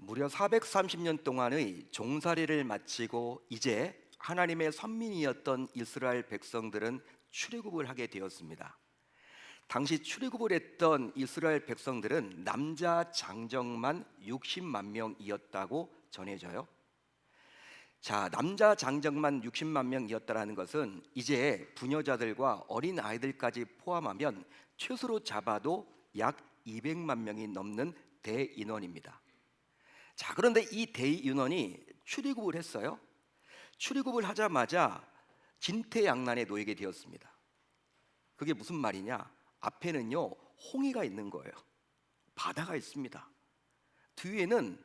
무려 430년 동안의 종살이를 마치고 이제 하나님의 선민이었던 이스라엘 백성들은 출애굽을 하게 되었습니다. 당시 출애굽을 했던 이스라엘 백성들은 남자 장정만 60만 명이었다고 전해져요. 자, 남자 장정만 60만 명이었다라는 것은 이제 부녀자들과 어린 아이들까지 포함하면 최소로 잡아도 약 200만 명이 넘는 대인원입니다. 자, 그런데 이 대인원이 출애굽을 했어요. 출애굽을 하자마자 진퇴양난에 놓이게 되었습니다. 그게 무슨 말이냐? 앞에는요 홍해가 있는 거예요. 바다가 있습니다. 뒤에는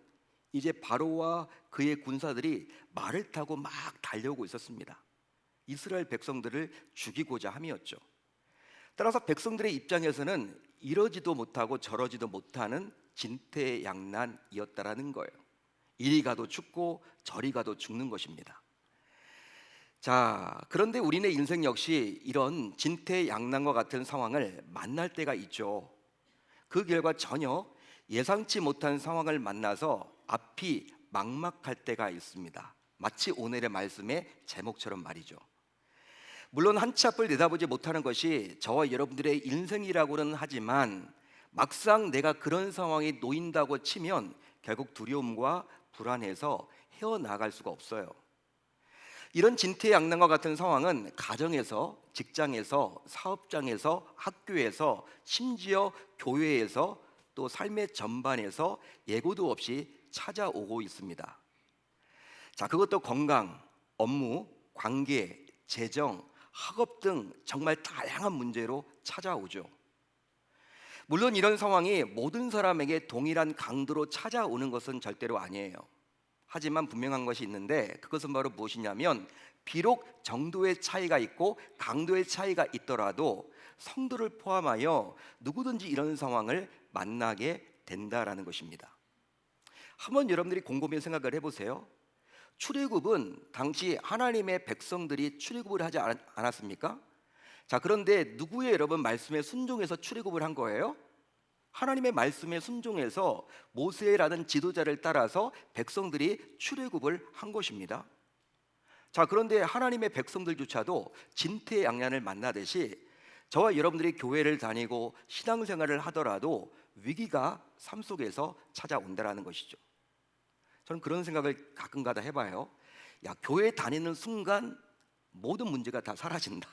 이제 바로와 그의 군사들이 말을 타고 막 달려오고 있었습니다. 이스라엘 백성들을 죽이고자 함이었죠. 따라서 백성들의 입장에서는 이러지도 못하고 저러지도 못하는 진퇴양난이었다라는 거예요. 이리 가도 죽고 저리 가도 죽는 것입니다. 자, 그런데 우리네 인생 역시 이런 진퇴양난과 같은 상황을 만날 때가 있죠. 그 결과 전혀 예상치 못한 상황을 만나서 앞이 막막할 때가 있습니다. 마치 오늘의 말씀의 제목처럼 말이죠. 물론 한 치 앞을 내다보지 못하는 것이 저와 여러분들의 인생이라고는 하지만 막상 내가 그런 상황에 놓인다고 치면 결국 두려움과 불안해서 헤어나갈 수가 없어요. 이런 진퇴양난과 같은 상황은 가정에서, 직장에서, 사업장에서, 학교에서, 심지어 교회에서 또 삶의 전반에서 예고도 없이 찾아오고 있습니다. 자, 그것도 건강, 업무, 관계, 재정, 학업 등 정말 다양한 문제로 찾아오죠. 물론 이런 상황이 모든 사람에게 동일한 강도로 찾아오는 것은 절대로 아니에요. 하지만 분명한 것이 있는데 그것은 바로 무엇이냐면 비록 정도의 차이가 있고 강도의 차이가 있더라도 성도를 포함하여 누구든지 이런 상황을 만나게 된다라는 것입니다. 한번 여러분들이 곰곰이 생각을 해보세요. 출애굽은 당시 하나님의 백성들이 출애굽을 하지 않았습니까? 자, 그런데 누구의 여러분 말씀에 순종해서 출애굽을 한 거예요? 하나님의 말씀에 순종해서 모세라는 지도자를 따라서 백성들이 출애굽을 한 것입니다. 자, 그런데 하나님의 백성들조차도 진퇴양난을 만나듯이 저와 여러분들이 교회를 다니고 신앙생활을 하더라도 위기가 삶 속에서 찾아온다라는 것이죠. 저는 그런 생각을 가끔가다 해봐요. 야, 교회 다니는 순간 모든 문제가 다 사라진다.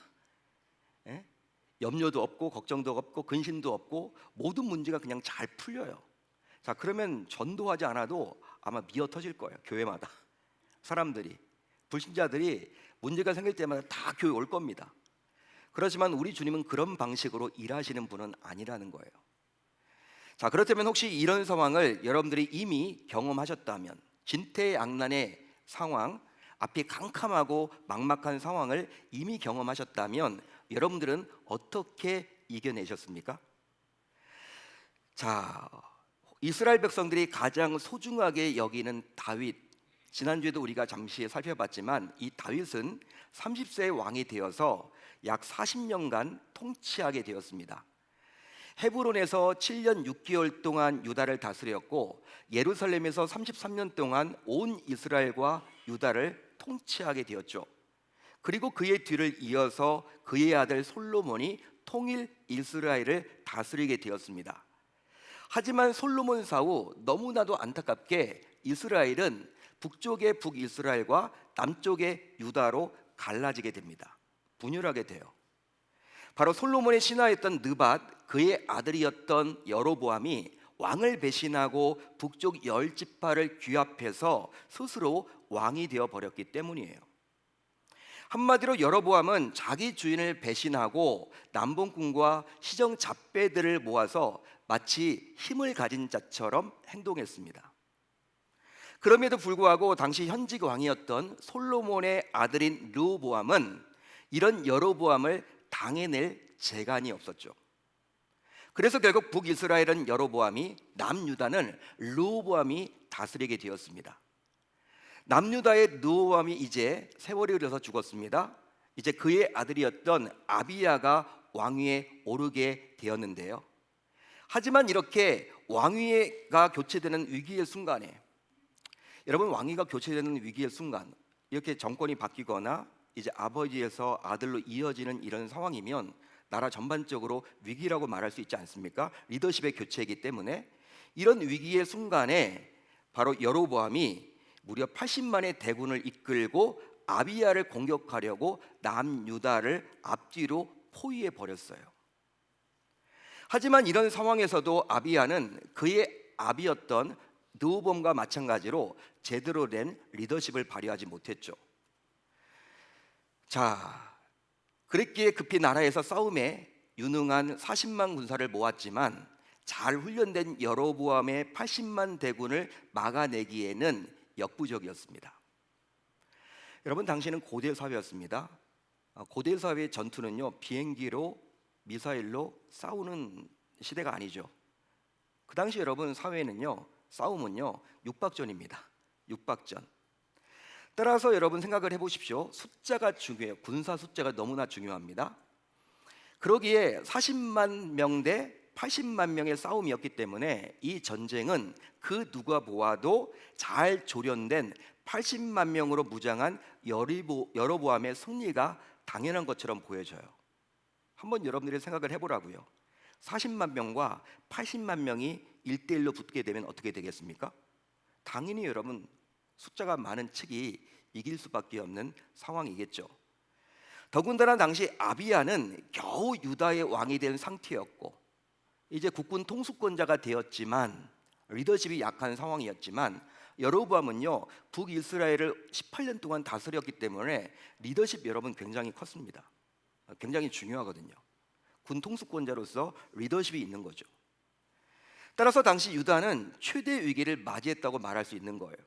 예? 염려도 없고 걱정도 없고 근심도 없고 모든 문제가 그냥 잘 풀려요. 자, 그러면 전도하지 않아도 아마 미어 터질 거예요. 교회마다 사람들이, 불신자들이 문제가 생길 때마다 다 교회 올 겁니다. 그렇지만 우리 주님은 그런 방식으로 일하시는 분은 아니라는 거예요. 자, 그렇다면 혹시 이런 상황을 여러분들이 이미 경험하셨다면, 진퇴양난의 상황, 앞이 캄캄하고 막막한 상황을 이미 경험하셨다면 여러분들은 어떻게 이겨내셨습니까? 자, 이스라엘 백성들이 가장 소중하게 여기는 다윗, 지난주에도 우리가 잠시 살펴봤지만 이 다윗은 30세의 왕이 되어서 약 40년간 통치하게 되었습니다. 헤브론에서 7년 6개월 동안 유다를 다스렸고 예루살렘에서 33년 동안 온 이스라엘과 유다를 통치하게 되었죠. 그리고 그의 뒤를 이어서 그의 아들 솔로몬이 통일 이스라엘을 다스리게 되었습니다. 하지만 솔로몬 사후 너무나도 안타깝게 이스라엘은 북쪽의 북이스라엘과 남쪽의 유다로 갈라지게 됩니다. 분열하게 돼요. 바로 솔로몬의 신하였던 느밧, 그의 아들이었던 여로보암이 왕을 배신하고 북쪽 10지파를 규합해서 스스로 왕이 되어버렸기 때문이에요. 한마디로 여로보암은 자기 주인을 배신하고 남봉꾼과 시정 잡배들을 모아서 마치 힘을 가진 자처럼 행동했습니다. 그럼에도 불구하고 당시 현직 왕이었던 솔로몬의 아들인 르호보암은 이런 여로보암을 당해낼 재간이 없었죠. 그래서 결국 북이스라엘은 여로보암이, 남유다는 르호보암이 다스리게 되었습니다. 남유다의 르호보암이 이제 세월이 흘러서 죽었습니다. 이제 그의 아들이었던 아비야가 왕위에 오르게 되었는데요. 하지만 이렇게 왕위가 교체되는 위기의 순간에 여러분, 왕위가 교체되는 위기의 순간, 이렇게 정권이 바뀌거나 이제 아버지에서 아들로 이어지는 이런 상황이면 나라 전반적으로 위기라고 말할 수 있지 않습니까? 리더십의 교체이기 때문에 이런 위기의 순간에 바로 여로보암이 무려 80만의 대군을 이끌고 아비야를 공격하려고 남유다를 앞뒤로 포위해 버렸어요. 하지만 이런 상황에서도 아비야는 그의 아비였던 느호범과 마찬가지로 제대로 된 리더십을 발휘하지 못했죠. 자, 그랬기에 급히 나라에서 싸움에 유능한 40만 군사를 모았지만 잘 훈련된 여로보암의 80만 대군을 막아내기에는 역부족이었습니다. 여러분, 당시는 고대 사회였습니다. 고대 사회의 전투는요, 비행기로 미사일로 싸우는 시대가 아니죠. 그 당시 여러분 사회는요, 싸움은요 육박전입니다. 육박전. 따라서 여러분 생각을 해보십시오. 숫자가 중요해요. 군사 숫자가 너무나 중요합니다. 그러기에 40만 명 대 80만 명의 싸움이었기 때문에 이 전쟁은 그 누가 보아도 잘 조련된 80만 명으로 무장한 여로보암의 승리가 당연한 것처럼 보여져요. 한번 여러분들이 생각을 해보라고요. 40만 명과 80만 명이 1대1로 붙게 되면 어떻게 되겠습니까? 당연히 여러분 숫자가 많은 측이 이길 수밖에 없는 상황이겠죠. 더군다나 당시 아비야는 겨우 유다의 왕이 된 상태였고 이제 국군 통수권자가 되었지만 리더십이 약한 상황이었지만 여로보암은요 북이스라엘을 18년 동안 다스렸기 때문에 리더십 여러분 굉장히 컸습니다. 굉장히 중요하거든요. 군 통수권자로서 리더십이 있는 거죠. 따라서 당시 유다는 최대 위기를 맞이했다고 말할 수 있는 거예요.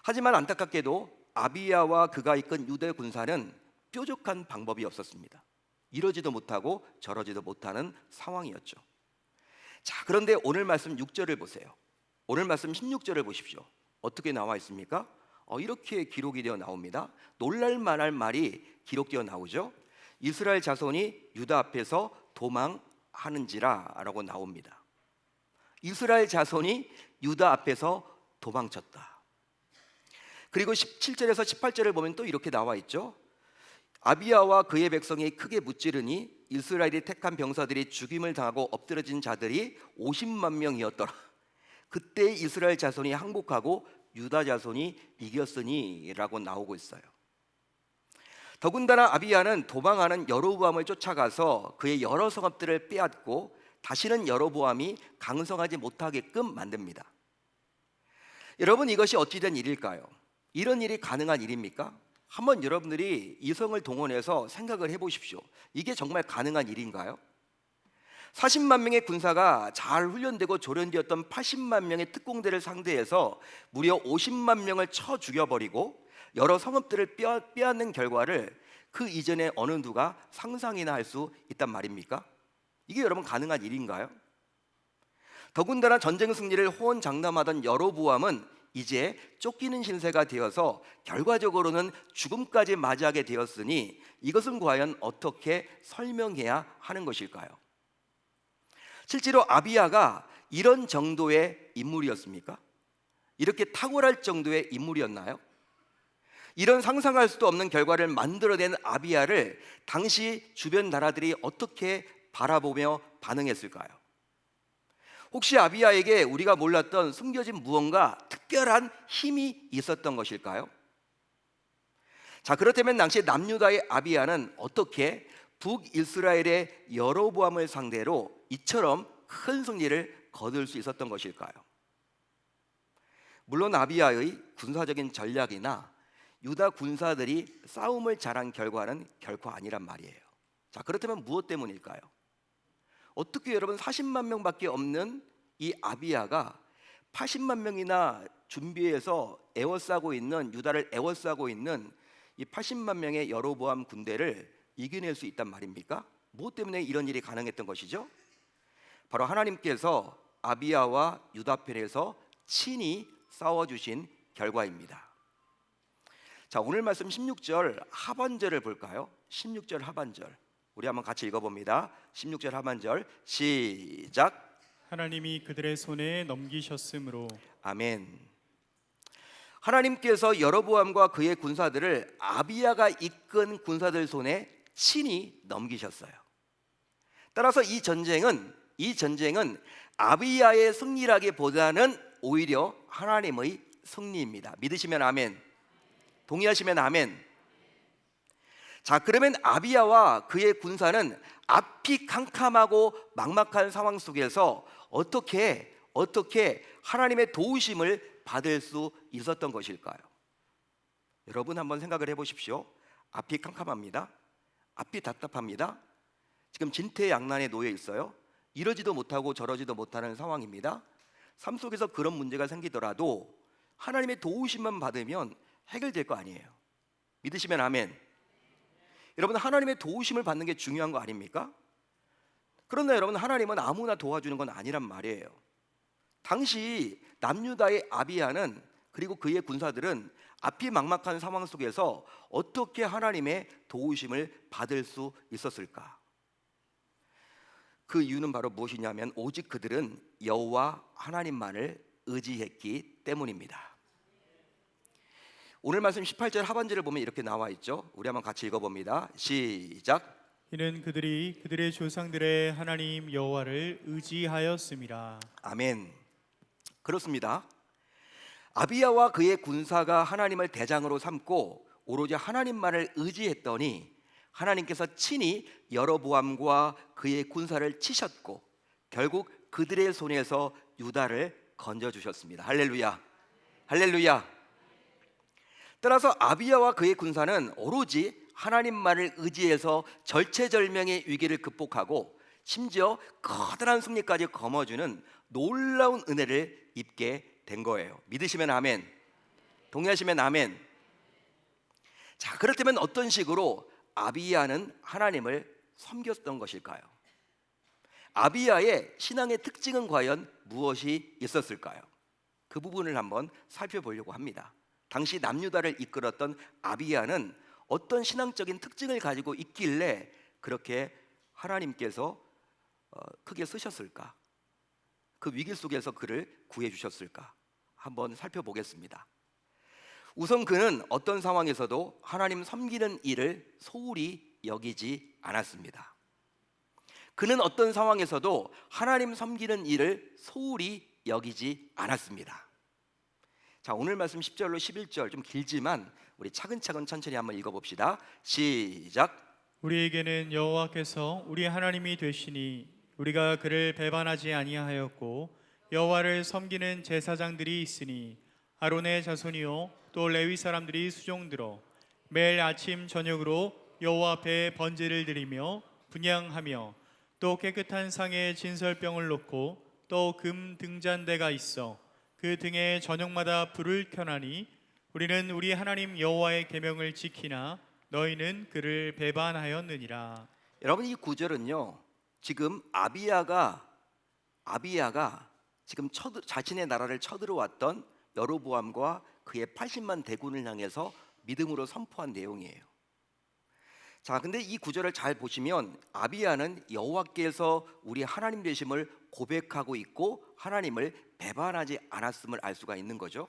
하지만 안타깝게도 아비야와 그가 이끈 유대 군사는 뾰족한 방법이 없었습니다. 이러지도 못하고 저러지도 못하는 상황이었죠. 자, 그런데 오늘 말씀 6절을 보세요. 오늘 말씀 16절을 보십시오. 어떻게 나와 있습니까? 이렇게 기록이 되어 나옵니다. 놀랄만한 말이 기록되어 나오죠. 이스라엘 자손이 유다 앞에서 도망하는지라 라고 나옵니다. 이스라엘 자손이 유다 앞에서 도망쳤다. 그리고 17절에서 18절을 보면 또 이렇게 나와 있죠. 아비야와 그의 백성이 크게 무찌르니 이스라엘이 택한 병사들이 죽임을 당하고 엎드러진 자들이 50만 명이었더라. 그때 이스라엘 자손이 항복하고 유다 자손이 이겼으니 라고 나오고 있어요. 더군다나 아비야는 도망하는 여로보암을 쫓아가서 그의 여러 성읍들을 빼앗고 다시는 여로보암이 강성하지 못하게끔 만듭니다. 여러분, 이것이 어찌된 일일까요? 이런 일이 가능한 일입니까? 한번 여러분들이 이성을 동원해서 생각을 해보십시오. 이게 정말 가능한 일인가요? 40만 명의 군사가 잘 훈련되고 조련되었던 80만 명의 특공대를 상대해서 무려 50만 명을 쳐 죽여버리고 여러 성읍들을 빼앗는 결과를 그 이전에 어느 누가 상상이나 할 수 있단 말입니까? 이게 여러분 가능한 일인가요? 더군다나 전쟁 승리를 호언장담하던 여로보암은 이제 쫓기는 신세가 되어서 결과적으로는 죽음까지 맞이하게 되었으니 이것은 과연 어떻게 설명해야 하는 것일까요? 실제로 아비야가 이런 정도의 인물이었습니까? 이렇게 탁월할 정도의 인물이었나요? 이런 상상할 수도 없는 결과를 만들어낸 아비야를 당시 주변 나라들이 어떻게 바라보며 반응했을까요? 혹시 아비야에게 우리가 몰랐던 숨겨진 무언가 특별한 힘이 있었던 것일까요? 자, 그렇다면 당시 남유다의 아비야는 어떻게 북이스라엘의 여로보암을 상대로 이처럼 큰 승리를 거둘 수 있었던 것일까요? 물론 아비야의 군사적인 전략이나 유다 군사들이 싸움을 잘한 결과는 결코 아니란 말이에요. 자, 그렇다면 무엇 때문일까요? 어떻게 여러분 40만 명밖에 없는 이 아비야가 80만 명이나 준비해서 에워싸고 있는 유다를 에워싸고 있는 이 80만 명의 여로보암 군대를 이겨낼 수 있단 말입니까? 무엇 때문에 이런 일이 가능했던 것이죠? 바로 하나님께서 아비야와 유다 편에서 친히 싸워주신 결과입니다. 자, 오늘 말씀 16절 하반절을 볼까요? 16절 하반절 우리 한번 같이 읽어봅니다. 16절 하반절 시작. 하나님이 그들의 손에 넘기셨으므로. 아멘. 하나님께서 여로보암과 그의 군사들을 아비야가 이끈 군사들 손에 친히 넘기셨어요. 따라서 이 전쟁은 아비야의 승리라기보다는 오히려 하나님의 승리입니다. 믿으시면 아멘. 동의하시면 아멘. 자, 그러면 아비야와 그의 군사는 앞이 캄캄하고 막막한 상황 속에서 어떻게 하나님의 도우심을 받을 수 있었던 것일까요? 여러분 한번 생각을 해보십시오. 앞이 캄캄합니다. 앞이 답답합니다. 지금 진퇴양난에 놓여 있어요. 이러지도 못하고 저러지도 못하는 상황입니다. 삶 속에서 그런 문제가 생기더라도 하나님의 도우심만 받으면 해결될 거 아니에요. 믿으시면 아멘. 여러분, 하나님의 도우심을 받는 게 중요한 거 아닙니까? 그런데 여러분, 하나님은 아무나 도와주는 건 아니란 말이에요. 당시 남유다의 아비야는 그리고 그의 군사들은 앞이 막막한 상황 속에서 어떻게 하나님의 도우심을 받을 수 있었을까? 그 이유는 바로 무엇이냐면 오직 그들은 여호와 하나님만을 의지했기 때문입니다. 오늘 말씀 18절 하반절을 보면 이렇게 나와 있죠. 우리 한번 같이 읽어봅니다. 시작. 이는 그들이 그들의 조상들의 하나님 여호와를 의지하였음이라. 아멘. 그렇습니다. 아비야와 그의 군사가 하나님을 대장으로 삼고 오로지 하나님만을 의지했더니 하나님께서 친히 여로보암과 그의 군사를 치셨고 결국 그들의 손에서 유다를 건져주셨습니다. 할렐루야. 할렐루야. 따라서 아비야와 그의 군사는 오로지 하나님만을 의지해서 절체절명의 위기를 극복하고 심지어 커다란 승리까지 거머쥐는 놀라운 은혜를 입게 된 거예요. 믿으시면 아멘. 동의하시면 아멘. 자, 그렇다면 어떤 식으로 아비야는 하나님을 섬겼던 것일까요? 아비야의 신앙의 특징은 과연 무엇이 있었을까요? 그 부분을 한번 살펴보려고 합니다. 당시 남유다를 이끌었던 아비야는 어떤 신앙적인 특징을 가지고 있길래 그렇게 하나님께서 크게 쓰셨을까? 그 위기 속에서 그를 구해 주셨을까? 한번 살펴보겠습니다. 우선 그는 어떤 상황에서도 하나님 섬기는 일을 소홀히 여기지 않았습니다. 그는 어떤 상황에서도 하나님 섬기는 일을 소홀히 여기지 않았습니다. 자, 오늘 말씀 10절로 11절 좀 길지만 우리 차근차근 천천히 한번 읽어봅시다. 시작. 우리에게는 여호와께서 우리 하나님이 되시니 우리가 그를 배반하지 아니하였고 여호와를 섬기는 제사장들이 있으니 아론의 자손이요 또 레위 사람들이 수종들어 매일 아침 저녁으로 여호와 앞에 번제를 드리며 분향하며 또 깨끗한 상에 진설병을 놓고 또 금 등잔대가 있어 그 등에 저녁마다 불을 켜나니 우리는 우리 하나님 여호와의 계명을 지키나 너희는 그를 배반하였느니라. 여러분, 이 구절은요 지금 아비야가 지금 자신의 나라를 쳐들어왔던 여로보암과 그의 80만 대군을 향해서 믿음으로 선포한 내용이에요. 자, 근데 이 구절을 잘 보시면 아비야는 여호와께서 우리 하나님 되심을 고백하고 있고 하나님을 배반하지 않았음을 알 수가 있는 거죠.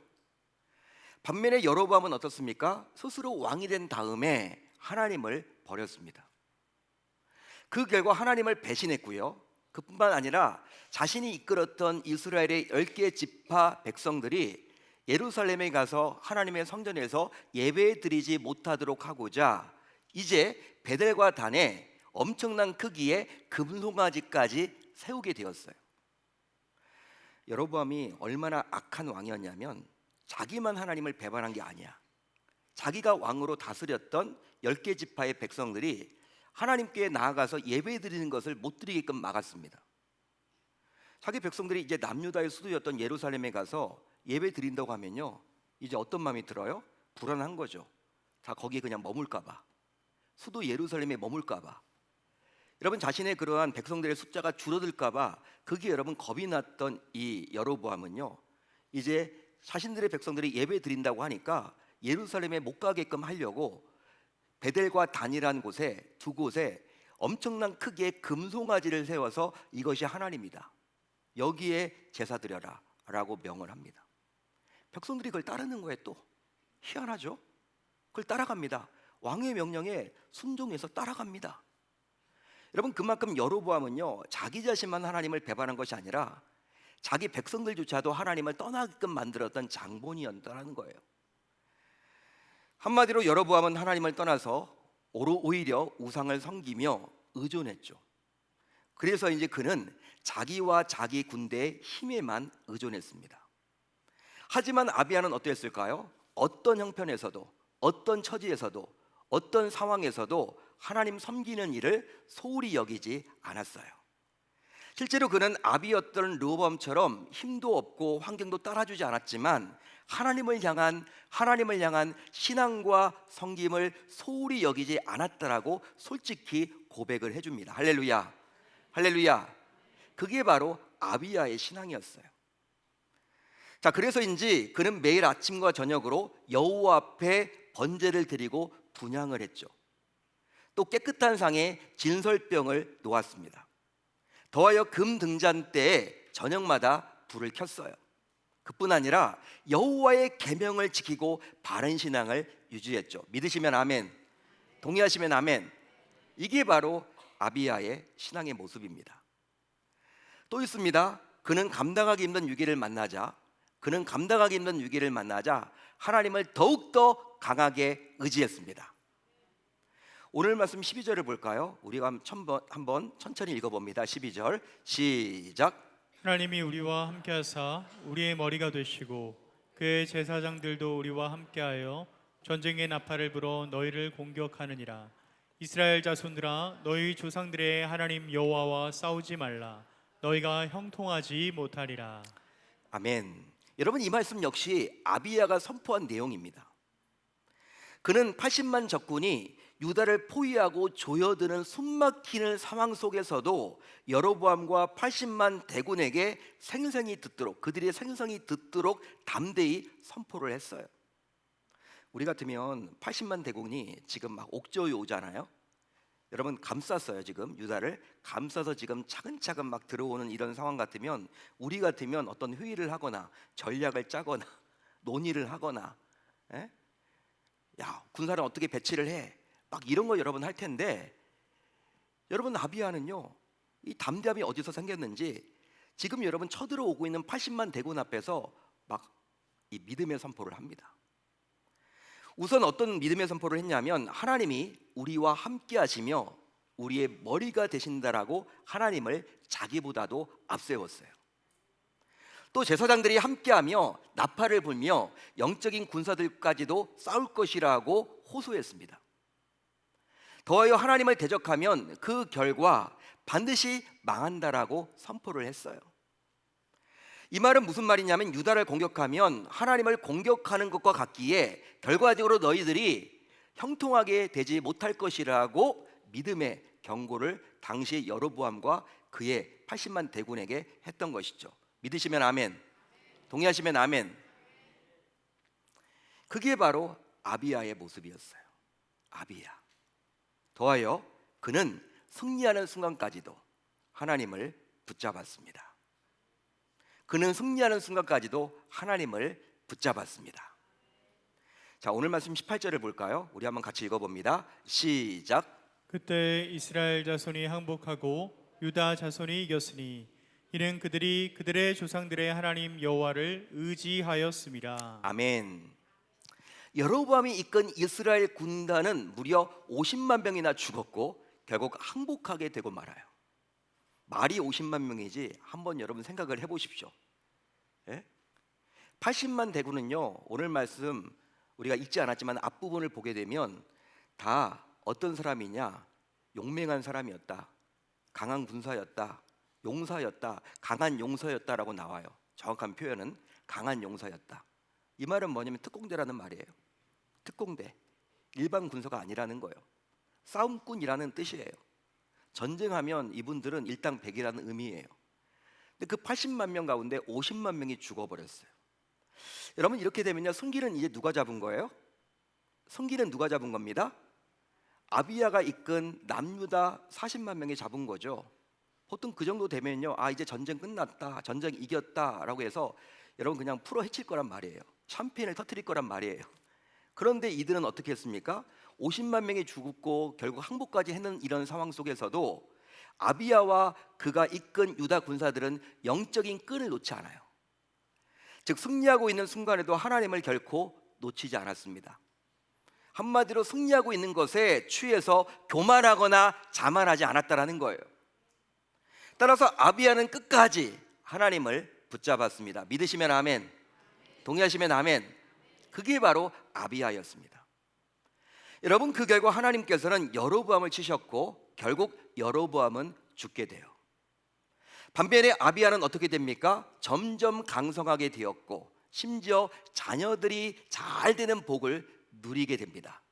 반면에 여로보암은 어떻습니까? 스스로 왕이 된 다음에 하나님을 버렸습니다. 그 결과 하나님을 배신했고요. 그뿐만 아니라 자신이 이끌었던 이스라엘의 10개 지파 백성들이 예루살렘에 가서 하나님의 성전에서 예배드리지 못하도록 하고자 이제 베델과 단에 엄청난 크기의 금송아지까지 세우게 되었어요. 여로보암이 얼마나 악한 왕이었냐면 자기만 하나님을 배반한 게 아니야. 자기가 왕으로 다스렸던 10개 지파의 백성들이 하나님께 나아가서 예배드리는 것을 못 드리게끔 막았습니다. 자기 백성들이 이제 남유다의 수도였던 예루살렘에 가서 예배드린다고 하면요 이제 어떤 마음이 들어요? 불안한 거죠. 다 거기에 그냥 머물까 봐. 수도 예루살렘에 머물까 봐. 여러분, 자신의 그러한 백성들의 숫자가 줄어들까 봐 그게 여러분 겁이 났던 이 여로보암은요 이제 자신들의 백성들이 예배 드린다고 하니까 예루살렘에 못 가게끔 하려고 베델과 단이라는 곳에 두 곳에 엄청난 크기의 금송아지를 세워서 이것이 하나님이다, 여기에 제사 드려라 라고 명을 합니다. 백성들이 그걸 따르는 거예요. 또 희한하죠? 그걸 따라갑니다. 왕의 명령에 순종해서 따라갑니다. 여러분, 그만큼 여로보암은요, 자기 자신만 하나님을 배반한 것이 아니라 자기 백성들조차도 하나님을 떠나게끔 만들었던 장본이었다는 거예요. 한마디로 여로보암은 하나님을 떠나서 오히려 우상을 섬기며 의존했죠. 그래서 이제 그는 자기와 자기 군대의 힘에만 의존했습니다. 하지만 아비야는 어땠을까요? 어떤 형편에서도, 어떤 처지에서도, 어떤 상황에서도 하나님 섬기는 일을 소홀히 여기지 않았어요. 실제로 그는 아비였던 르호보암처럼 힘도 없고 환경도 따라주지 않았지만 하나님을 향한 신앙과 섬김을 소홀히 여기지 않았다라고 솔직히 고백을 해줍니다. 할렐루야, 할렐루야. 그게 바로 아비야의 신앙이었어요. 자, 그래서인지 그는 매일 아침과 저녁으로 여호와 앞에 번제를 드리고 분향을 했죠. 또 깨끗한 상에 진설병을 놓았습니다. 더하여 금 등잔 때에 저녁마다 불을 켰어요. 그뿐 아니라 여호와의 계명을 지키고 바른 신앙을 유지했죠. 믿으시면 아멘, 동의하시면 아멘. 이게 바로 아비야의 신앙의 모습입니다. 또 있습니다. 그는 감당하기 힘든 위기를 만나자 하나님을 더욱더 강하게 의지했습니다. 오늘 말씀 12절을 볼까요? 우리가 한번 천천히 읽어봅니다. 12절 시작. 하나님이 우리와 함께하사 우리의 머리가 되시고 그의 제사장들도 우리와 함께하여 전쟁의 나팔을 불어 너희를 공격하느니라. 이스라엘 자손들아, 너희 조상들의 하나님 여호와와 싸우지 말라. 너희가 형통하지 못하리라. 아멘. 여러분, 이 말씀 역시 아비야가 선포한 내용입니다. 그는 80만 적군이 유다를 포위하고 조여드는 숨막히는 상황 속에서도 여로보암과 80만 대군에게 그들의 생성이 듣도록 담대히 선포를 했어요. 우리 같으면 80만 대군이 지금 막 옥저이 오잖아요. 여러분, 감쌌어요. 지금 유다를 감싸서 지금 차근차근 막 들어오는 이런 상황 같으면, 우리 같으면 어떤 회의를 하거나 전략을 짜거나 논의를 하거나, 야, 군사를 어떻게 배치를 해, 막 이런 거 여러분 할 텐데, 여러분, 아비야는요, 이 담대함이 어디서 생겼는지 지금 여러분 쳐들어오고 있는 80만 대군 앞에서 막 이 믿음의 선포를 합니다. 우선 어떤 믿음의 선포를 했냐면, 하나님이 우리와 함께 하시며 우리의 머리가 되신다라고 하나님을 자기보다도 앞세웠어요. 또 제사장들이 함께하며 나팔을 불며 영적인 군사들까지도 싸울 것이라고 호소했습니다. 더하여 하나님을 대적하면 그 결과 반드시 망한다라고 선포를 했어요. 이 말은 무슨 말이냐면, 유다를 공격하면 하나님을 공격하는 것과 같기에 결과적으로 너희들이 형통하게 되지 못할 것이라고 믿음의 경고를 당시 여로보암과 그의 80만 대군에게 했던 것이죠. 믿으시면 아멘, 동의하시면 아멘. 그게 바로 아비야의 모습이었어요. 아비야. 더하여 그는 승리하는 순간까지도 하나님을 붙잡았습니다. 자, 오늘 말씀 18절을 볼까요? 우리 한번 같이 읽어봅니다. 시작. 그때 이스라엘 자손이 항복하고 유다 자손이 이겼으니 이는 그들이 그들의 조상들의 하나님 여호와를 의지하였습니다. 아멘. 여로보암이 이끈 이스라엘 군단은 무려 50만 명이나 죽었고 결국 항복하게 되고 말아요. 말이 50만 명이지 한번 여러분 생각을 해보십시오. 80만 대군은요, 오늘 말씀 우리가 읽지 않았지만 앞부분을 보게 되면 다 어떤 사람이냐, 용맹한 사람이었다, 강한 군사였다, 용사였다, 강한 용사였다라고 나와요. 정확한 표현은 강한 용사였다. 이 말은 뭐냐면 특공대라는 말이에요. 특공대, 일반 군사가 아니라는 거예요. 싸움꾼이라는 뜻이에요. 전쟁하면 이분들은 일당백이라는 의미예요. 근데 그 80만 명 가운데 50만 명이 죽어버렸어요. 여러분, 이렇게 되면요, 승기는 이제 누가 잡은 거예요? 승기는 누가 잡은 겁니다? 아비야가 이끈 남유다 40만 명이 잡은 거죠. 보통 그 정도 되면요, 아, 이제 전쟁 끝났다, 전쟁 이겼다라고 해서 여러분 그냥 풀어 헤칠 거란 말이에요. 샴페인을 터뜨릴 거란 말이에요. 그런데 이들은 어떻게 했습니까? 50만 명이 죽고 결국 항복까지 했는 이런 상황 속에서도 아비야와 그가 이끈 유다 군사들은 영적인 끈을 놓지 않아요. 즉 승리하고 있는 순간에도 하나님을 결코 놓치지 않았습니다. 한마디로 승리하고 있는 것에 취해서 교만하거나 자만하지 않았다라는 거예요. 따라서 아비야는 끝까지 하나님을 붙잡았습니다. 믿으시면 아멘, 동의하시면 아멘. 그게 바로 아비야였습니다. 여러분, 그 결과 하나님께서는 여로보암을 치셨고 결국 여로보암은 죽게 돼요. 반면에 아비야는 어떻게 됩니까? 점점 강성하게 되었고 심지어 자녀들이 잘 되는 복을 누리게 됩니다.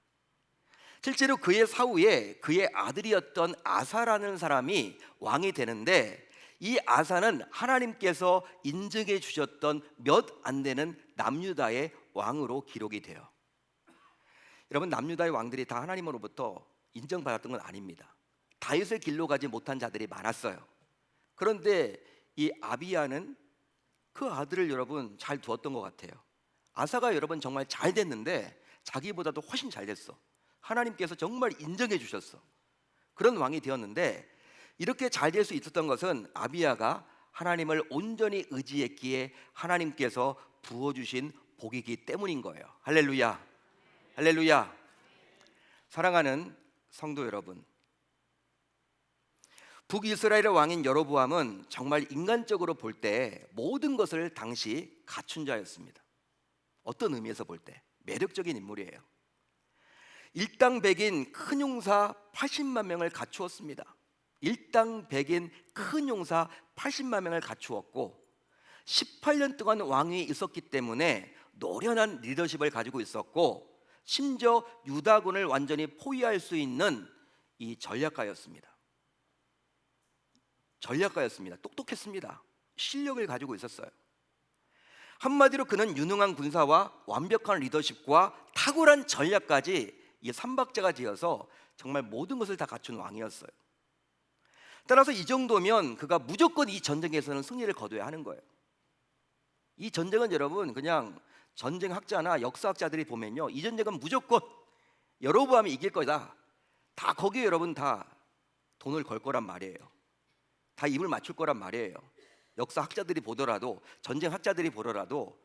실제로 그의 사후에 그의 아들이었던 아사라는 사람이 왕이 되는데, 이 아사는 하나님께서 인정해 주셨던 몇 안 되는 남유다의 왕으로 기록이 돼요. 여러분, 남유다의 왕들이 다 하나님으로부터 인정받았던 건 아닙니다. 다윗의 길로 가지 못한 자들이 많았어요. 그런데 이 아비야는 그 아들을 여러분 잘 두었던 것 같아요. 아사가 여러분 정말 잘 됐는데 자기보다도 훨씬 잘 됐어. 하나님께서 정말 인정해 주셨어. 그런 왕이 되었는데, 이렇게 잘 될 수 있었던 것은 아비야가 하나님을 온전히 의지했기에 하나님께서 부어주신 복이기 때문인 거예요. 할렐루야, 할렐루야. 사랑하는 성도 여러분, 북이스라엘의 왕인 여로보암은 정말 인간적으로 볼 때 모든 것을 당시 갖춘 자였습니다. 어떤 의미에서 볼 때 매력적인 인물이에요. 일당백인 큰 용사 80만 명을 갖추었습니다. 일당백인 큰 용사 80만 명을 갖추었고 18년 동안 왕위 있었기 때문에 노련한 리더십을 가지고 있었고, 심지어 유다군을 완전히 포위할 수 있는 이 전략가였습니다. 똑똑했습니다. 실력을 가지고 있었어요. 한마디로 그는 유능한 군사와 완벽한 리더십과 탁월한 전략까지 이 삼박자가 되어서 정말 모든 것을 다 갖춘 왕이었어요. 따라서 이 정도면 그가 무조건 이 전쟁에서는 승리를 거둬야 하는 거예요. 이 전쟁은 여러분 그냥 전쟁학자나 역사학자들이 보면요, 이 전쟁은 무조건 여로보암이 이길 거다, 다 거기에 여러분 다 돈을 걸 거란 말이에요. 다 입을 맞출 거란 말이에요. 역사학자들이 보더라도, 전쟁학자들이 보더라도.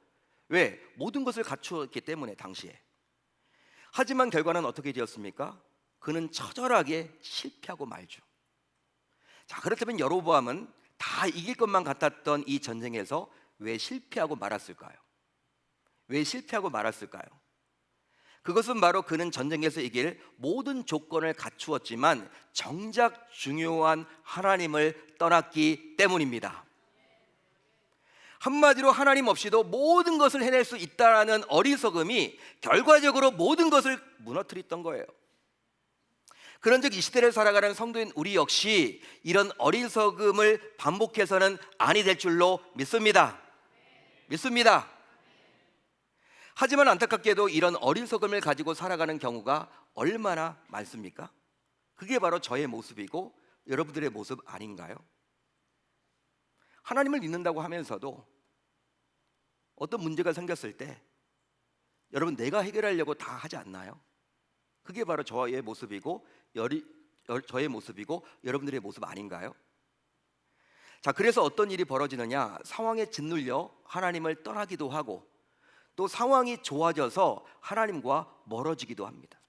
왜? 모든 것을 갖추었기 때문에 당시에. 하지만 결과는 어떻게 되었습니까? 그는 처절하게 실패하고 말죠. 자, 그렇다면 여로보암은 다 이길 것만 같았던 이 전쟁에서 왜 실패하고 말았을까요? 왜 실패하고 말았을까요? 그것은 바로 그는 전쟁에서 이길 모든 조건을 갖추었지만 정작 중요한 하나님을 떠났기 때문입니다. 한마디로 하나님 없이도 모든 것을 해낼 수 있다는 어리석음이 결과적으로 모든 것을 무너뜨렸던 거예요. 그런즉 이 시대를 살아가는 성도인 우리 역시 이런 어리석음을 반복해서는 아니 될 줄로 믿습니다. 하지만 안타깝게도 이런 어리석음을 가지고 살아가는 경우가 얼마나 많습니까? 그게 바로 저의 모습이고 여러분들의 모습 아닌가요? 하나님을 믿는다고 하면서도 어떤 문제가 생겼을 때 여러분 내가 해결하려고 다 하지 않나요? 그게 바로 저의 모습이고 여러분들의 모습 아닌가요? 자, 그래서 어떤 일이 벌어지느냐? 상황에 짓눌려 하나님을 떠나기도 하고 또 상황이 좋아져서 하나님과 멀어지기도 합니다.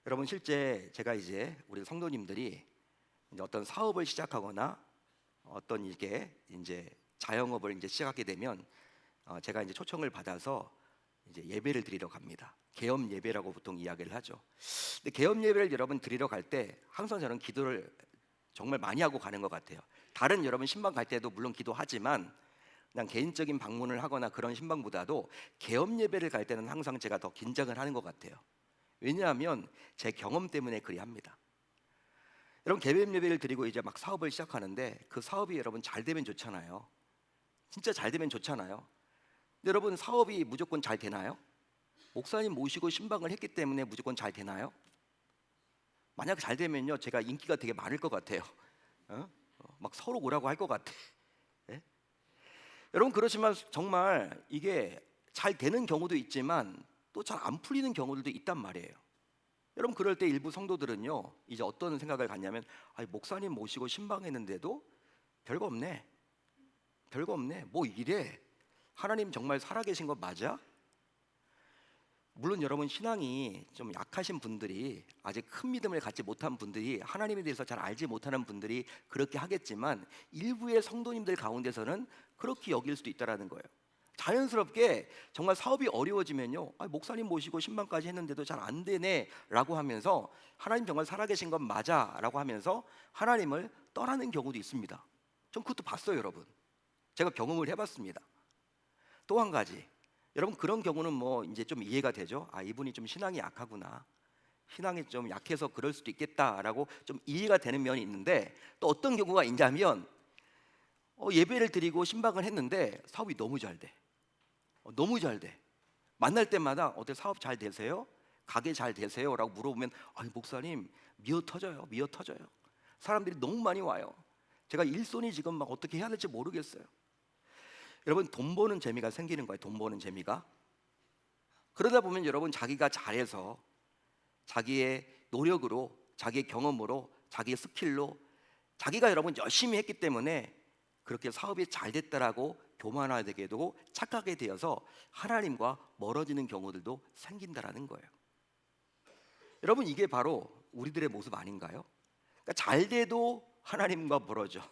여러분, 실제 제가 이제 우리 성도님들이 이제 어떤 사업을 시작하거나 어떤 이게 이제 자영업을 이제 시작하게 되면 제가 이제 초청을 받아서 이제 예배를 드리러 갑니다. 계엄 예배라고 보통 이야기를 하죠. 근데 계엄 예배를 여러분 드리러 갈 때 항상 저는 기도를 정말 많이 하고 가는 것 같아요. 다른 여러분 신방 갈 때도 물론 기도하지만 그냥 개인적인 방문을 하거나 그런 신방보다도 계엄 예배를 갈 때는 항상 제가 더 긴장을 하는 것 같아요. 왜냐하면 제 경험 때문에 그리합니다. 여러분, 계엄 예배를 드리고 이제 막 사업을 시작하는데 그 사업이 여러분 잘 되면 좋잖아요. 진짜 잘 되면 좋잖아요. 근데 여러분, 사업이 무조건 잘 되나요? 목사님 모시고 신방을 했기 때문에 무조건 잘 되나요? 만약 잘 되면요, 제가 인기가 되게 많을 것 같아요. 막 서로 오라고 할 것 같아. 예? 여러분 그렇지만 정말 이게 잘 되는 경우도 있지만 또 잘 안 풀리는 경우들도 있단 말이에요. 여러분 그럴 때 일부 성도들은요 이제 어떤 생각을 갖냐면 목사님 모시고 신방했는데도 별거 없네, 별거 없네, 뭐 이래, 하나님 정말 살아계신 거 맞아? 물론 여러분 신앙이 좀 약하신 분들이, 아직 큰 믿음을 갖지 못한 분들이, 하나님에 대해서 잘 알지 못하는 분들이 그렇게 하겠지만 일부의 성도님들 가운데서는 그렇게 여길 수도 있다는 거예요. 자연스럽게 정말 사업이 어려워지면요 목사님 모시고 신방까지 했는데도 잘 안 되네 라고 하면서 하나님 정말 살아계신 건 맞아 라고 하면서 하나님을 떠나는 경우도 있습니다. 전 그것도 봤어요 여러분. 제가 경험을 해봤습니다. 또 한 가지, 여러분 그런 경우는 뭐 이제 좀 이해가 되죠. 이분이 좀 신앙이 약하구나, 신앙이 좀 약해서 그럴 수도 있겠다라고 좀 이해가 되는 면이 있는데, 또 어떤 경우가 있냐면 예배를 드리고 신방을 했는데 사업이 너무 잘 돼. 너무 잘 돼. 만날 때마다 어때, 사업 잘 되세요? 가게 잘 되세요? 라고 물어보면 목사님 미어 터져요, 미어 터져요. 사람들이 너무 많이 와요. 제가 일손이 지금 막 어떻게 해야 될지 모르겠어요. 여러분 돈 버는 재미가 생기는 거예요. 돈 버는 재미가. 그러다 보면 여러분 자기가 잘해서 자기의 노력으로, 자기의 경험으로, 자기의 스킬로 자기가 여러분 열심히 했기 때문에 그렇게 사업이 잘 됐다라고 교만하게 되고 착하게 되어서 하나님과 멀어지는 경우들도 생긴다라는 거예요. 여러분 이게 바로 우리들의 모습 아닌가요? 그러니까 잘 돼도 하나님과 멀어져,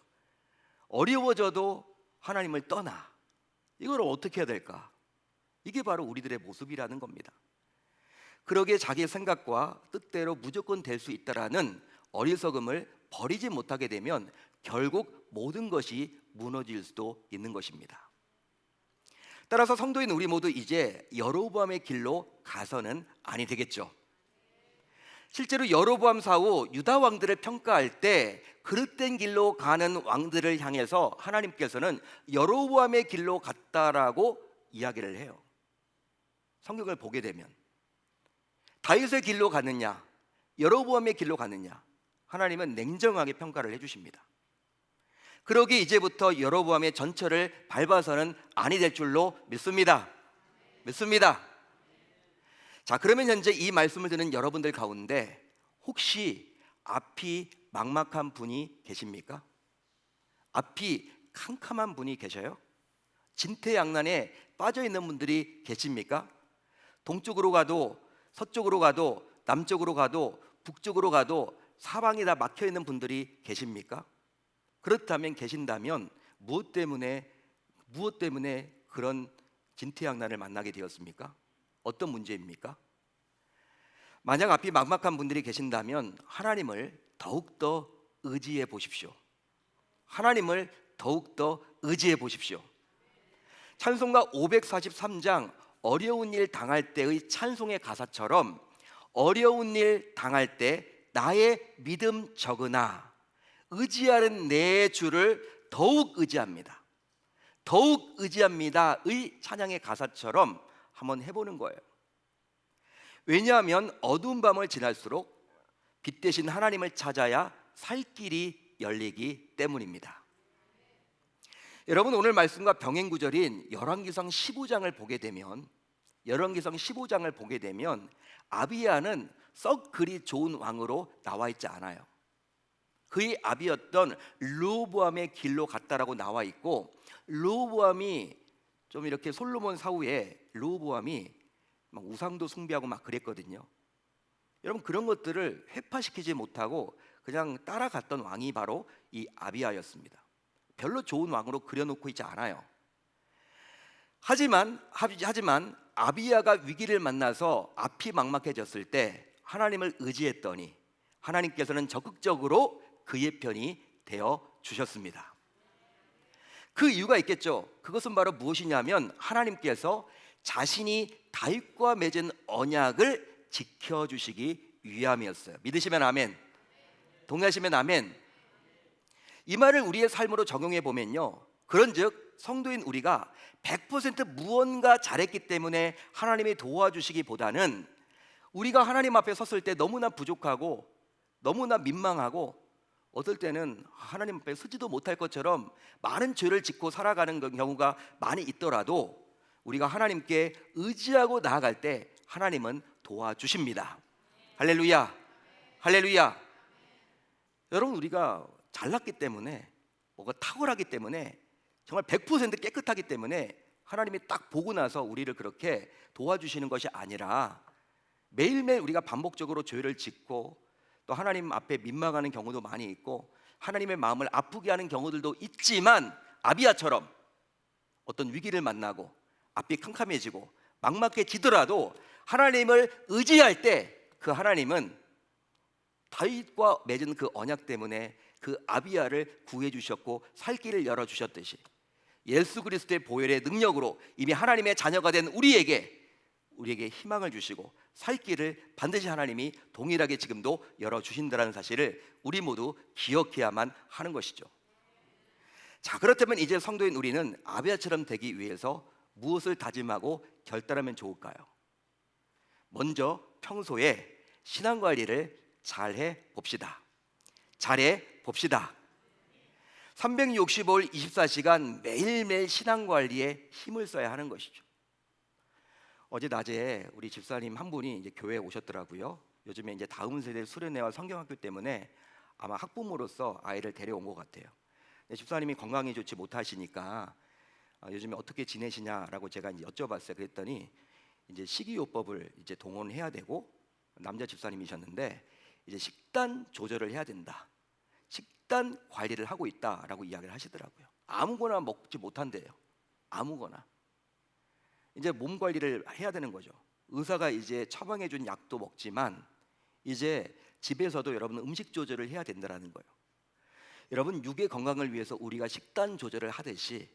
어려워져도 하나님을 떠나. 이걸 어떻게 해야 될까? 이게 바로 우리들의 모습이라는 겁니다. 그러기에 자기의 생각과 뜻대로 무조건 될 수 있다라는 어리석음을 버리지 못하게 되면 결국 모든 것이 무너질 수도 있는 것입니다. 따라서 성도인 우리 모두 이제 여로보암의 길로 가서는 아니 되겠죠. 실제로 여로보암 사후 유다 왕들을 평가할 때 그릇된 길로 가는 왕들을 향해서 하나님께서는 여로보암의 길로 갔다라고 이야기를 해요. 성경을 보게 되면 다윗의 길로 갔느냐, 여로보암의 길로 갔느냐, 하나님은 냉정하게 평가를 해주십니다. 그러기에 이제부터 여로보암의 전철을 밟아서는 아니 될 줄로 믿습니다. 자, 그러면 현재 이 말씀을 듣는 여러분들 가운데 혹시 앞이 막막한 분이 계십니까? 앞이 캄캄한 분이 계셔요? 진퇴양난에 빠져 있는 분들이 계십니까? 동쪽으로 가도 서쪽으로 가도 남쪽으로 가도 북쪽으로 가도 사방이 다 막혀 있는 분들이 계십니까? 그렇다면, 계신다면 무엇 때문에 그런 진퇴양난을 만나게 되었습니까? 어떤 문제입니까? 만약 앞이 막막한 분들이 계신다면 하나님을 더욱더 의지해 보십시오. 하나님을 더욱더 의지해 보십시오. 찬송가 543장 어려운 일 당할 때의 찬송의 가사처럼 어려운 일 당할 때 나의 믿음 적으나 의지하는 내 주를 더욱 의지합니다. 더욱 의지합니다의 찬양의 가사처럼 한번 해보는 거예요. 왜냐하면 어두운 밤을 지날수록 빛 대신 하나님을 찾아야 살 길이 열리기 때문입니다. 여러분 오늘 말씀과 병행 구절인 열왕기상 15장을 보게 되면 아비야는 썩 그리 좋은 왕으로 나와 있지 않아요. 그의 아비였던 르호보암의 길로 갔다라고 나와 있고, 르호보암이 좀 이렇게 솔로몬 사후에 르호보암이 막 우상도 숭배하고 막 그랬거든요. 여러분 그런 것들을 회파시키지 못하고 그냥 따라갔던 왕이 바로 이 아비야였습니다. 별로 좋은 왕으로 그려놓고 있지 않아요. 하지만 아비야가 위기를 만나서 앞이 막막해졌을 때 하나님을 의지했더니 하나님께서는 적극적으로 그의 편이 되어 주셨습니다. 그 이유가 있겠죠. 그것은 바로 무엇이냐면 하나님께서 자신이 다윗과 맺은 언약을 지켜주시기 위함이었어요. 믿으시면 아멘, 동의하시면 아멘. 이 말을 우리의 삶으로 적용해 보면요, 그런즉 성도인 우리가 100% 무언가 잘했기 때문에 하나님이 도와주시기보다는 우리가 하나님 앞에 섰을 때 너무나 부족하고 너무나 민망하고 어떨 때는 하나님 앞에 서지도 못할 것처럼 많은 죄를 짓고 살아가는 경우가 많이 있더라도 우리가 하나님께 의지하고 나아갈 때 하나님은 도와주십니다. 할렐루야, 할렐루야. 여러분, 우리가 잘났기 때문에, 뭐가 탁월하기 때문에, 정말 100% 깨끗하기 때문에 하나님이 딱 보고 나서 우리를 그렇게 도와주시는 것이 아니라 매일매일 우리가 반복적으로 죄를 짓고 또 하나님 앞에 민망하는 경우도 많이 있고 하나님의 마음을 아프게 하는 경우들도 있지만, 아비야처럼 어떤 위기를 만나고 앞이 캄캄해지고 막막해지더라도 하나님을 의지할 때 그 하나님은 다윗과 맺은 그 언약 때문에 그 아비야를 구해 주셨고 살 길을 열어 주셨듯이 예수 그리스도의 보혈의 능력으로 이미 하나님의 자녀가 된 우리에게 희망을 주시고 살 길을 반드시 하나님이 동일하게 지금도 열어 주신다는 사실을 우리 모두 기억해야만 하는 것이죠. 자, 그렇다면 이제 성도인 우리는 아비야처럼 되기 위해서 무엇을 다짐하고 결단하면 좋을까요? 먼저 평소에 신앙관리를 잘해 봅시다. 잘해 봅시다. 365일 24시간 매일매일 신앙관리에 힘을 써야 하는 것이죠. 어제 낮에 우리 집사님 한 분이 이제 교회에 오셨더라고요. 요즘에 이제 다음 세대 수련회와 성경학교 때문에 아마 학부모로서 아이를 데려온 것 같아요. 집사님이 건강이 좋지 못하시니까 요즘에 어떻게 지내시냐라고 제가 이제 여쭤봤어요. 그랬더니 이제 식이요법을 이제 동원해야 되고, 남자 집사님이셨는데 이제 식단 조절을 해야 된다, 식단 관리를 하고 있다라고 이야기를 하시더라고요. 아무거나 먹지 못한대요. 아무거나. 이제 몸 관리를 해야 되는 거죠. 의사가 이제 처방해 준 약도 먹지만 이제 집에서도 여러분 음식 조절을 해야 된다라는 거예요. 여러분, 육의 건강을 위해서 우리가 식단 조절을 하듯이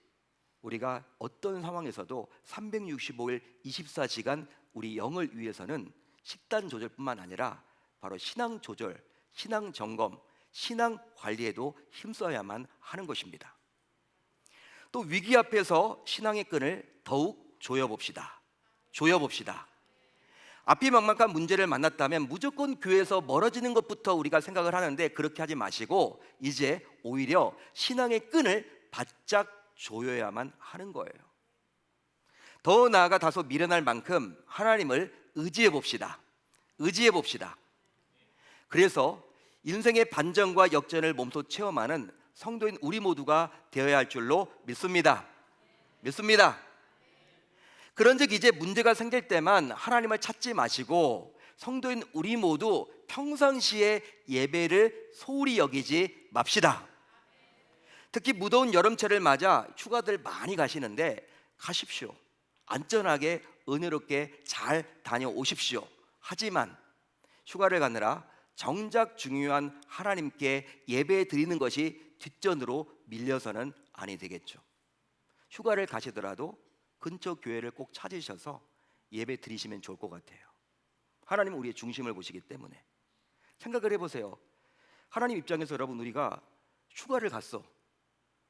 우리가 어떤 상황에서도 365일 24시간 우리 영을 위해서는 식단 조절뿐만 아니라 바로 신앙 조절, 신앙 점검, 신앙 관리에도 힘써야만 하는 것입니다. 또 위기 앞에서 신앙의 끈을 더욱 조여봅시다. 조여봅시다. 앞이 막막한 문제를 만났다면 무조건 교회에서 멀어지는 것부터 우리가 생각을 하는데, 그렇게 하지 마시고 이제 오히려 신앙의 끈을 바짝 조여야만 하는 거예요. 더 나아가 다소 미련할 만큼 하나님을 의지해 봅시다. 의지해 봅시다. 그래서 인생의 반전과 역전을 몸소 체험하는 성도인 우리 모두가 되어야 할 줄로 믿습니다. 믿습니다. 그런즉 이제 문제가 생길 때만 하나님을 찾지 마시고 성도인 우리 모두 평상시에 예배를 소홀히 여기지 맙시다. 특히 무더운 여름철을 맞아 휴가들 많이 가시는데 가십시오. 안전하게 은혜롭게 잘 다녀오십시오. 하지만 휴가를 가느라 정작 중요한 하나님께 예배 드리는 것이 뒷전으로 밀려서는 아니 되겠죠. 휴가를 가시더라도 근처 교회를 꼭 찾으셔서 예배 드리시면 좋을 것 같아요. 하나님은 우리의 중심을 보시기 때문에. 생각을 해보세요. 하나님 입장에서 여러분, 우리가 휴가를 갔어.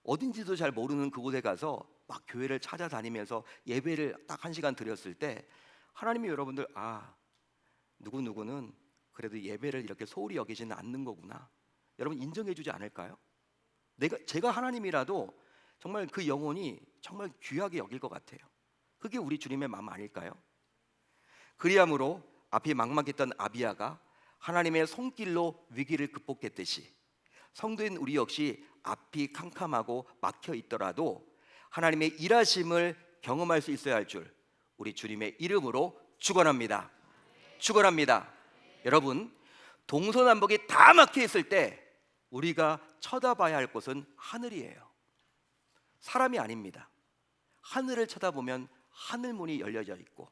어딘지도 잘 모르는 그곳에 가서 막 교회를 찾아다니면서 예배를 딱 1시간 드렸을 때 하나님이 여러분들, 누구누구는 그래도 예배를 이렇게 소홀히 여기지는 않는 거구나, 여러분 인정해 주지 않을까요? 제가 하나님이라도 정말 그 영혼이 정말 귀하게 여길 것 같아요. 그게 우리 주님의 마음 아닐까요? 그리함으로 앞이 막막했던 아비야가 하나님의 손길로 위기를 극복했듯이 성도인 우리 역시 앞이 캄캄하고 막혀 있더라도 하나님의 일하심을 경험할 수 있어야 할 줄 우리 주님의 이름으로 축원합니다. 축원합니다. 여러분, 동서남북이 다 막혀 있을 때 우리가 쳐다봐야 할 곳은 하늘이에요. 사람이 아닙니다. 하늘을 쳐다보면 하늘문이 열려져 있고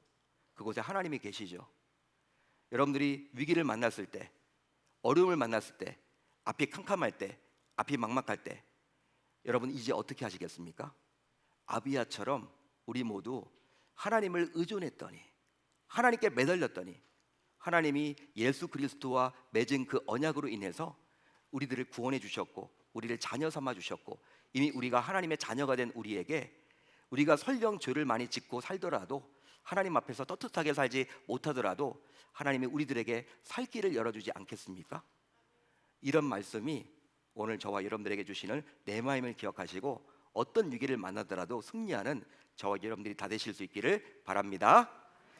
그곳에 하나님이 계시죠. 여러분들이 위기를 만났을 때, 어려움을 만났을 때, 앞이 캄캄할 때, 앞이 막막할 때 여러분 이제 어떻게 하시겠습니까? 아비야처럼 우리 모두 하나님을 의존했더니, 하나님께 매달렸더니 하나님이 예수 그리스도와 맺은 그 언약으로 인해서 우리들을 구원해 주셨고 우리를 자녀 삼아 주셨고, 이미 우리가 하나님의 자녀가 된 우리에게 우리가 설령 죄를 많이 짓고 살더라도, 하나님 앞에서 떳떳하게 살지 못하더라도 하나님이 우리들에게 살 길을 열어주지 않겠습니까? 이런 말씀이 오늘 저와 여러분들에게 주시는 레마임을 기억하시고 어떤 위기를 만나더라도 승리하는 저와 여러분들이 다 되실 수 있기를 바랍니다.